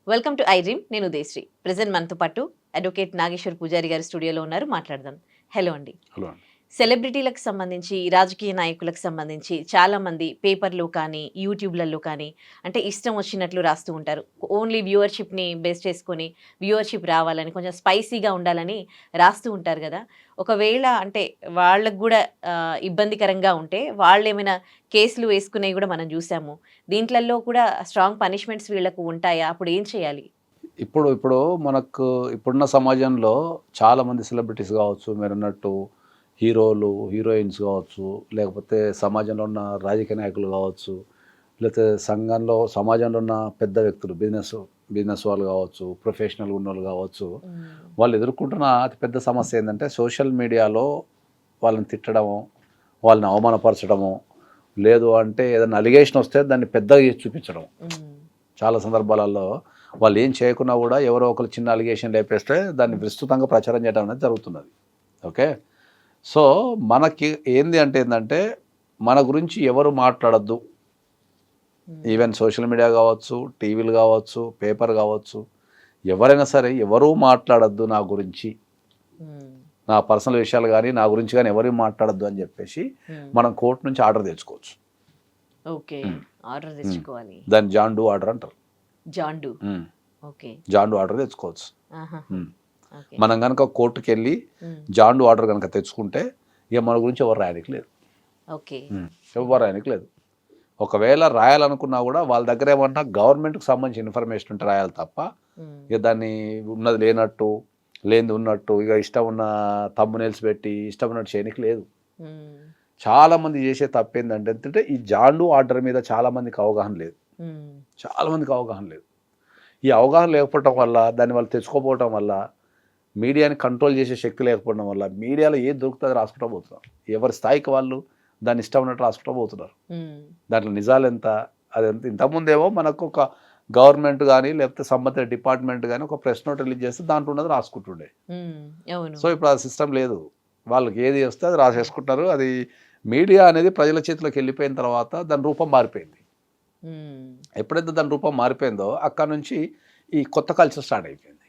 Welcome to I dream. నేను Udayasri. Present మనతో పాటు అడ్వకేట్ నాగేశ్వర్ పూజారి గారు స్టూడియోలో ఉన్నారు. మాట్లాడదాం. హలో అండి. హలో అండి. సెలబ్రిటీలకు సంబంధించి, రాజకీయ నాయకులకు సంబంధించి చాలామంది పేపర్లో కానీ, యూట్యూబ్లలో కానీ అంటే ఇష్టం వచ్చినట్లు రాస్తూ ఉంటారు. ఓన్లీ వ్యూవర్షిప్ని బేస్ చేసుకొని వ్యూవర్షిప్ రావాలని, కొంచెం స్పైసీగా ఉండాలని రాస్తూ ఉంటారు కదా. ఒకవేళ అంటే వాళ్ళకు కూడా ఇబ్బందికరంగా ఉంటే వాళ్ళు ఏమైనా కేసులు వేసుకునేవి కూడా మనం చూసాము. దీంట్లలో కూడా స్ట్రాంగ్ పనిష్మెంట్స్ వీళ్ళకు ఉంటాయా? అప్పుడు ఏం చేయాలి? ఇప్పుడు మనకు ఇప్పుడున్న సమాజంలో చాలామంది సెలబ్రిటీస్ కావచ్చు, మీరన్నట్టు హీరోలు, హీరోయిన్స్ కావచ్చు, లేకపోతే సమాజంలో ఉన్న రాజకీయ నాయకులు కావచ్చు, లేకపోతే సమాజంలో ఉన్న పెద్ద వ్యక్తులు, బిజినెస్ వాళ్ళు కావచ్చు, ప్రొఫెషనల్ ఉన్నోళ్ళు కావచ్చు, వాళ్ళు ఎదుర్కొంటున్న అతిపెద్ద సమస్య ఏంటంటే సోషల్ మీడియాలో వాళ్ళని తిట్టడము, వాళ్ళని అవమానపరచడము, లేదు అంటే ఏదైనా అలిగేషన్ వస్తే దాన్ని పెద్దగా చేసి చూపించడం. చాలా సందర్భాలలో వాళ్ళు ఏం చేయకున్నా కూడా ఎవరో ఒకరు చిన్న అలిగేషన్ లేపేస్తే దాన్ని విస్తృతంగా ప్రచారం చేయడం అనేది జరుగుతున్నది. ఓకే, సో మనకి ఏంటంటే మన గురించి ఎవరు మాట్లాడద్దు. ఈవెన్ సోషల్ మీడియా కావచ్చు, టీవీలు కావచ్చు, పేపర్ కావచ్చు, ఎవరైనా సరే ఎవరూ మాట్లాడద్దు నా గురించి, నా పర్సనల్ విషయాలు కానీ నా గురించి కానీ ఎవరు మాట్లాడద్దు అని చెప్పేసి మనం కోర్టు నుంచి ఆర్డర్ తెచ్చుకోవచ్చు. ఓకే, ఆర్డర్ తెచ్చుకోవాలి. దాన్ని జాండు ఆర్డర్ అంటారు. జాండు ఆర్డర్ తెచ్చుకోవచ్చు. మనం కనుక కోర్టుకి వెళ్ళి జాండు ఆర్డర్ కనుక తెచ్చుకుంటే ఇక మన గురించి ఎవరు రాయడానికి లేదు. ఎవరు రాయడానికి లేదు. ఒకవేళ రాయాలనుకున్నా కూడా వాళ్ళ దగ్గర ఏమన్నా గవర్నమెంట్కి సంబంధించిన ఇన్ఫర్మేషన్ ఉంటే రాయాలి తప్ప ఇక దాన్ని ఉన్నది లేనట్టు, లేనిది ఉన్నట్టు, ఇక ఇష్టం ఉన్న థంబ్నెయిల్స్ పెట్టి ఇష్టం ఉన్నట్టు చేయడానికి లేదు. చాలామంది చేసే తప్పు ఏంటంటే ఈ జాండు ఆర్డర్ మీద చాలామందికి అవగాహన లేదు. ఈ అవగాహన లేకపోవటం వల్ల, దాన్ని వాళ్ళు తెచ్చుకోపోవటం వల్ల, మీడియాని కంట్రోల్ చేసే శక్తి లేకపోవడం వల్ల మీడియాలో ఏది దొరుకుతుంది రాసుకుంటూ పోతున్నారు. ఎవరి స్థాయికి వాళ్ళు దాన్ని ఇష్టం ఉన్నట్టు రాసుకుంటూ పోతున్నారు. దాంట్లో నిజాలు ఎంత, అదంత. ఇంతకుముందేమో మనకు ఒక గవర్నమెంట్ కానీ లేకపోతే సంబంధిత డిపార్ట్మెంట్ కానీ ఒక ప్రెస్ నోట్ రిలీజ్ చేస్తే దాంట్లో ఉన్నది రాసుకుంటుండే. సో ఇప్పుడు ఆ సిస్టమ్ లేదు. వాళ్ళకి ఏది వస్తే అది రాసేసుకుంటారు. అది మీడియా అనేది ప్రజల చేతిలోకి వెళ్ళిపోయిన తర్వాత దాని రూపం మారిపోయింది. ఎప్పుడైతే దాని రూపం మారిపోయిందో అక్కడ నుంచి ఈ కొత్త కల్చర్ స్టార్ట్ అయిపోయింది.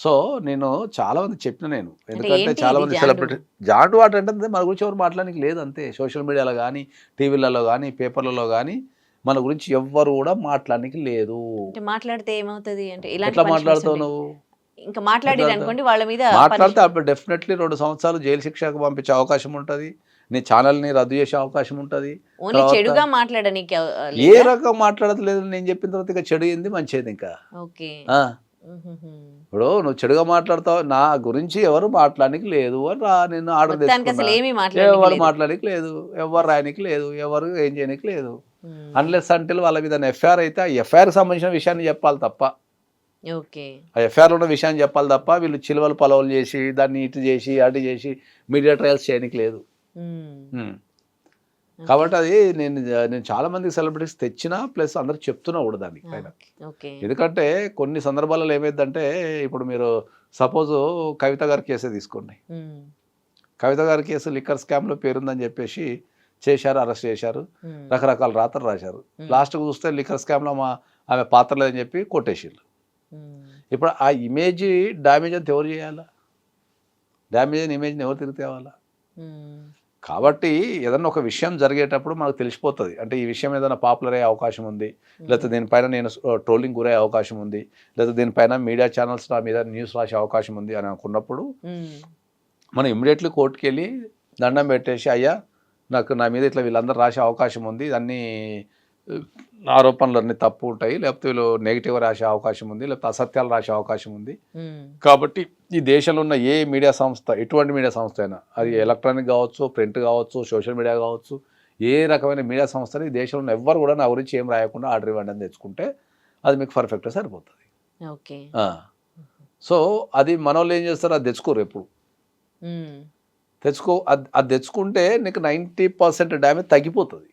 సో నేను చాలా మంది చెప్పిన, ఎందుకంటే చాలా మంది సెలబ్రిటీ జాండు ఆర్డర్ అంటే మన గురించి ఎవరు మాట్లాడడానికి లేదు అంతే. సోషల్ మీడియాలో కానీ, టీవీలలో కానీ, పేపర్లలో కానీ మన గురించి ఎవ్వరు కూడా మాట్లాడడానికి లేదు. మాట్లాడితే ఏమవుతుంది అంటే ఎట్లా మాట్లాడుతావు నువ్వు? ఇంకా మాట్లాడి అనుకోండి, వాళ్ళ మీద మాట్లాడితే అప్పుడు డెఫినెట్లీ 2 సంవత్సరాలు జైలు శిక్షకు పంపించే అవకాశం ఉంటుంది. నీ ఛానల్ని రద్దు చేసే అవకాశం ఉంటుంది. చెడుగా మాట్లాడడానికి ఏ రకంగా మాట్లాడట్లేదు. నేను చెప్పిన తర్వాత ఇక చెడు ఏంది, మంచిది. ఇంకా ఇప్పుడు నువ్వు చెడుగా మాట్లాడతావు, నా గురించి ఎవరు మాట్లాడడానికి లేదు అని నేను ఆర్డర్ తెచ్చుకున్నా. ఎవరు మాట్లాడడానికి లేదు, ఎవరు రాయడానికి లేదు, ఎవరు ఏం చేయడానికి లేదు. అన్లెస్ అంటే వాళ్ళ మీద ఎఫ్ఐఆర్ అయితే ఆ ఎఫ్ఐఆర్కి సంబంధించిన విషయాన్ని చెప్పాలి తప్ప, ఆ ఎఫ్ఐఆర్లో ఉన్న విషయాన్ని చెప్పాలి తప్ప వీళ్ళు చిలువలు పొలవలు చేసి దాన్ని ఇటు చేసి అటు చేసి మీడియా ట్రయల్స్ చేయడానికి లేదు. కాబట్టి అది నేను చాలా మంది సెలబ్రిటీస్ తెచ్చినా ప్లస్ అందరికి చెప్తున్నా కూడా దానికి పైన. ఎందుకంటే కొన్ని సందర్భాలలో ఏమైందంటే, ఇప్పుడు మీరు సపోజ్ కవిత గారి కేసే తీసుకోండి. కవిత గారి కేసు లిక్కర్ స్కామ్లో పేరుందని చెప్పేసి చేశారు, అరెస్ట్ చేశారు, రకరకాల రాతలు రాశారు. లాస్ట్కి చూస్తే లిక్కర్ స్కామ్లో ఆమె పాత్ర లేదని చెప్పి కొట్టేసారు. ఇప్పుడు ఆ ఇమేజ్ డ్యామేజ్ అంతా ఎవరు చేయాలా? డ్యామేజ్ అయిన ఇమేజ్ని ఎవరు తిరిగి తేవాలా? కాబట్టి ఏదన్నా ఒక విషయం జరిగేటప్పుడు మనకు తెలిసిపోతుంది. అంటే ఈ విషయం ఏదైనా పాపులర్ అయ్యే అవకాశం ఉంది, లేకపోతే దీనిపైన నేను ట్రోలింగ్ గురయ్యే అవకాశం ఉంది, లేకపోతే దీనిపైన మీడియా ఛానల్స్ నా మీద న్యూస్ రాసే అవకాశం ఉంది అని అనుకున్నప్పుడు మనం ఇమ్మీడియట్లీ కోర్టుకి వెళ్ళి దండం పెట్టేసి, అయ్యా నా మీద ఇట్లా వీళ్ళందరూ రాసే అవకాశం ఉంది, అన్నీ ఆరోపణలు అన్నీ తప్పు ఉంటాయి, లేకపోతే వీళ్ళు నెగిటివ్ రాసే అవకాశం ఉంది, లేకపోతే అసత్యాలు రాసే అవకాశం ఉంది. కాబట్టి ఈ దేశంలో ఉన్న ఏ మీడియా సంస్థ, ఎటువంటి మీడియా సంస్థ అయినా, అది ఎలక్ట్రానిక్ కావచ్చు, ప్రింట్ కావచ్చు, సోషల్ మీడియా కావచ్చు, ఏ రకమైన మీడియా సంస్థని ఈ దేశంలో ఉన్న ఎవ్వరు కూడా నా గురించి ఏం రాయకుండా ఆర్డర్ ఇవ్వండి అని తెచ్చుకుంటే అది మీకు పర్ఫెక్ట్గా సరిపోతుంది. సో అది మన వాళ్ళు ఏం చేస్తారు, అది తెచ్చుకోరు. ఎప్పుడు అది తెచ్చుకుంటే నీకు 90% డ్యామేజ్ తగ్గిపోతుంది.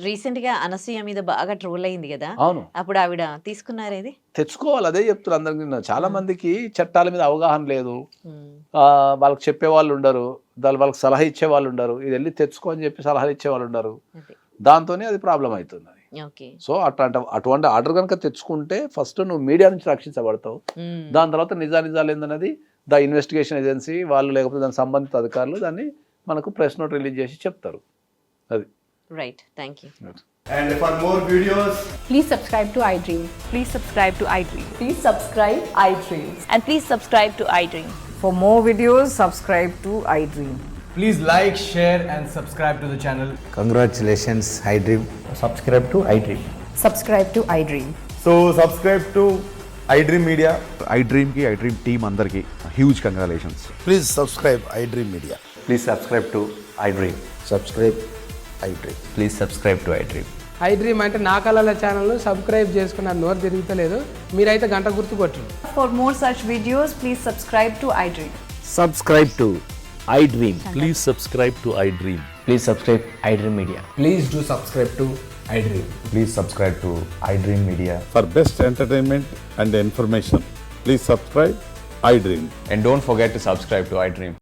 రీసెంట్ గా అనసూయ మీద బాగా ట్రోల్ అయింది కదా, అవును, అప్పుడు ఆవిడ తీసుకున్నారేది? తెచ్చుకోవాలి. అదే చెప్తున్నారు అందరికి. చాలా మందికి చట్టాల మీద అవగాహన లేదు. ఉమ్, వాళ్ళకి చెప్పే వాళ్ళు ఉండరు, వాళ్ళకి సలహా ఇచ్చే వాళ్ళు ఉండరు. ఇది వెళ్ళి తెచ్చుకో అని చెప్పి సలహాలు ఇచ్చే వాళ్ళు ఉండరు. అదే. దాంతోనే అది ప్రాబ్లం అవుతుంది. ఓకే. సో అటువంటి ఆర్డర్ కనుక తెచ్చుకుంటే ఫస్ట్ నువ్వు మీడియా నుంచి రక్షించబడతావు. ఉమ్, దాని తర్వాత నిజాలు ఏందన్నది ఇన్వెస్టిగేషన్ ఏజెన్సీ వాళ్ళు లేకపోతే దానికి సంబంధిత అధికారులు దాన్ని మనకు ప్రెస్ నోట్ రిలీజ్ చేసి చెప్తారు. అది right. Thank you. And for more videos, Please subscribe to iDream. Please subscribe to iDream. Please subscribe iDream. And please subscribe to iDream. For more videos, subscribe to iDream. please like, share, and subscribe to the channel. Congratulations, iDream. subscribe to iDream. Subscribe to iDream. So subscribe to iDream Media. iDream ki iDream team andarki huge congratulations. Please subscribe iDream Media. Please subscribe to iDream. Subscribe iDream. Please subscribe to iDream. iDream అంటే నా కళల channel subscribe చేసుకున్న నోరు తిరుగుతలేదు, మీరైతే గంట గుర్తు కొట్టండి. For more such videos, please subscribe to iDream. Subscribe to iDream. Please subscribe to iDream. Please subscribe iDream Media. Please do subscribe to iDream. Please subscribe to iDream Media. For best entertainment and information, please subscribe iDream. And don't forget to subscribe to iDream.